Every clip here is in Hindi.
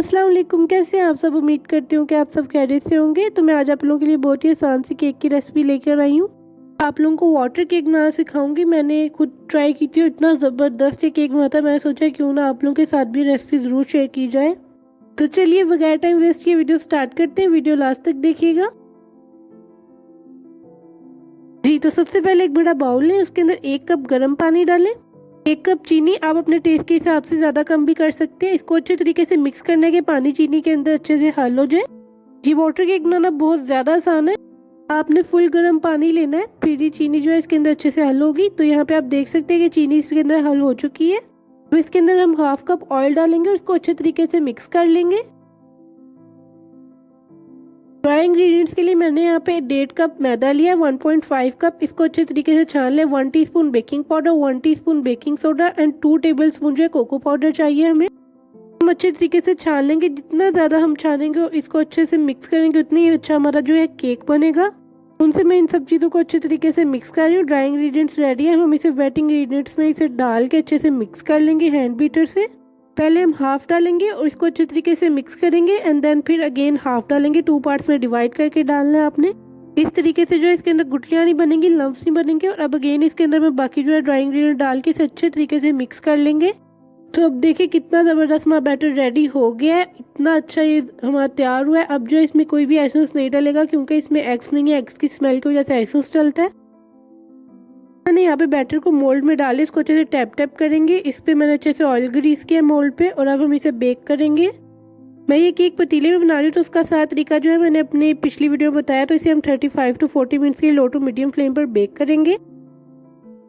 अस्सलाम वालेकुम, कैसे हैं आप सब। उम्मीद करती हूँ कि आप सब खैरियत से होंगे। तो मैं आज आप लोगों के लिए बहुत ही आसान सी केक की रेसिपी लेकर आई हूँ। आप लोगों को वाटर केक बनाना सिखाऊंगी। मैंने खुद ट्राई की थी और इतना ज़बरदस्त ये केक बना था। मैंने सोचा क्यों ना आप लोगों के साथ भी रेसिपी ज़रूर शेयर की जाए। तो चलिए बगैर टाइम वेस्ट किए वीडियो स्टार्ट करते हैं। वीडियो लास्ट तक देखिएगा जी। तो सबसे पहले एक बड़ा बाउल लें, उसके अंदर 1 कप गर्म पानी डालें, 1 कप चीनी। आप अपने टेस्ट के हिसाब से ज़्यादा कम भी कर सकते हैं। इसको अच्छे तरीके से मिक्स करने के पानी चीनी के अंदर अच्छे से हल हो जाए। ये वाटर केक बनाना बहुत ज़्यादा आसान है। आपने फुल गर्म पानी लेना है, फिर ये चीनी जो है इसके अंदर अच्छे से हल होगी। तो यहाँ पे आप देख सकते हैं कि चीनी इसके अंदर हल हो चुकी है। तो इसके अंदर हम 1/2 कप ऑयल डालेंगे और इसको अच्छे तरीके से मिक्स कर लेंगे। ड्राई इंग्रेडिएंट्स के लिए मैंने यहाँ पे 1.5 कप मैदा लिया, 1.5 कप। इसको अच्छे तरीके से छान लें। 1 teaspoon baking powder, 1 teaspoon baking soda and 2 table spoon जो है कोको पाउडर चाहिए हमें। हम अच्छे तरीके से छान लेंगे। जितना ज़्यादा हम छानेंगे और इसको अच्छे से मिक्स करेंगे उतनी ही अच्छा हमारा जो है केक बनेगा। उनसे मैं इन सब चीज़ों को अच्छे तरीके से मिक्स कर रही हूँ। ड्राई इंग्रेडिएंट्स रेडी है। हम इसे वेट इंग्रेडिएंट्स में इसे डाल के अच्छे से मिक्स कर लेंगे हैंड बीटर से। पहले हम हाफ डालेंगे और इसको अच्छे तरीके से मिक्स करेंगे एंड देन फिर अगेन हाफ डालेंगे। 2 पार्ट्स में डिवाइड करके डालना है आपने। इस तरीके से जो है इसके अंदर गुठलियाँ नहीं बनेंगी, लम्प्स नहीं बनेंगे। और अब अगेन इसके अंदर मैं बाकी जो है ड्राई इंग्रेडिएंट डाल के इसे अच्छे तरीके से मिक्स कर लेंगे। तो अब देखिए कितना ज़बरदस्त हमारा बैटर रेडी हो गया है। इतना अच्छा ये हमारा तैयार हुआ है। अब जो है इसमें कोई भी एसेंस नहीं डलेगा क्योंकि इसमें एग्स नहीं है। एग्स की स्मेल की वजह से एसेंस डलता है। मैंने यहाँ पे बैटर को मोल्ड में डाले, इसको अच्छे से टैप टैप करेंगे। इस पे मैंने अच्छे से ऑयल ग्रीस किया मोल्ड पे और अब हम इसे बेक करेंगे। मैं ये केक पतीले में बना रही हूँ तो उसका सारा तरीका जो है मैंने अपनी पिछली वीडियो में बताया। तो इसे हम 35 to 40 मिनट्स के लिए लो टू मीडियम फ्लेम पर बेक करेंगे।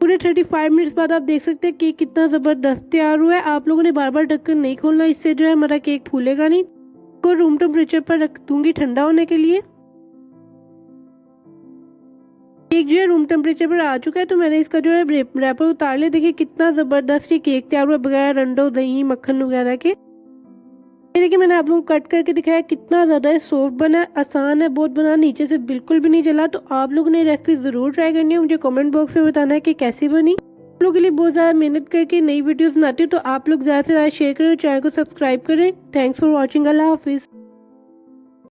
पूरे 35 मिनट्स बाद आप देख सकते हैं केक कितना ज़बरदस्त तैयार हुआ है। आप लोगों ने बार बार ढक्कन नहीं खोलना, इससे जो है हमारा केक फूलेगा नहीं। को रूम टेम्परेचर पर रख दूंगी ठंडा होने के लिए। केक जो है रूम टेम्परेचर पर आ चुका है। तो मैंने इसका जो है रैपर उतार लिया। देखिए कितना ज़बरदस्त ये केक तैयार हुआ बगैर अंडों दही मक्खन वगैरह के। ये देखिए मैंने आप लोगों को कट करके दिखाया कितना ज़्यादा सॉफ्ट बना है। आसान है बहुत बनाना, नीचे से बिल्कुल भी नहीं जला। तो आप लोगों ने रेसिपी ज़रूर ट्राई करनी है। मुझे कमेंट बॉक्स में बताना है कि कैसी बनी। आप लोगों के लिए बहुत ज़्यादा मेहनत करके नई वीडियोज़ बनाती हूँ। तो आप लोग ज़्यादा से ज़्यादा शेयर करें और चैनल को सब्सक्राइब करें। Thanks for watching. अल्लाह हाफिज़।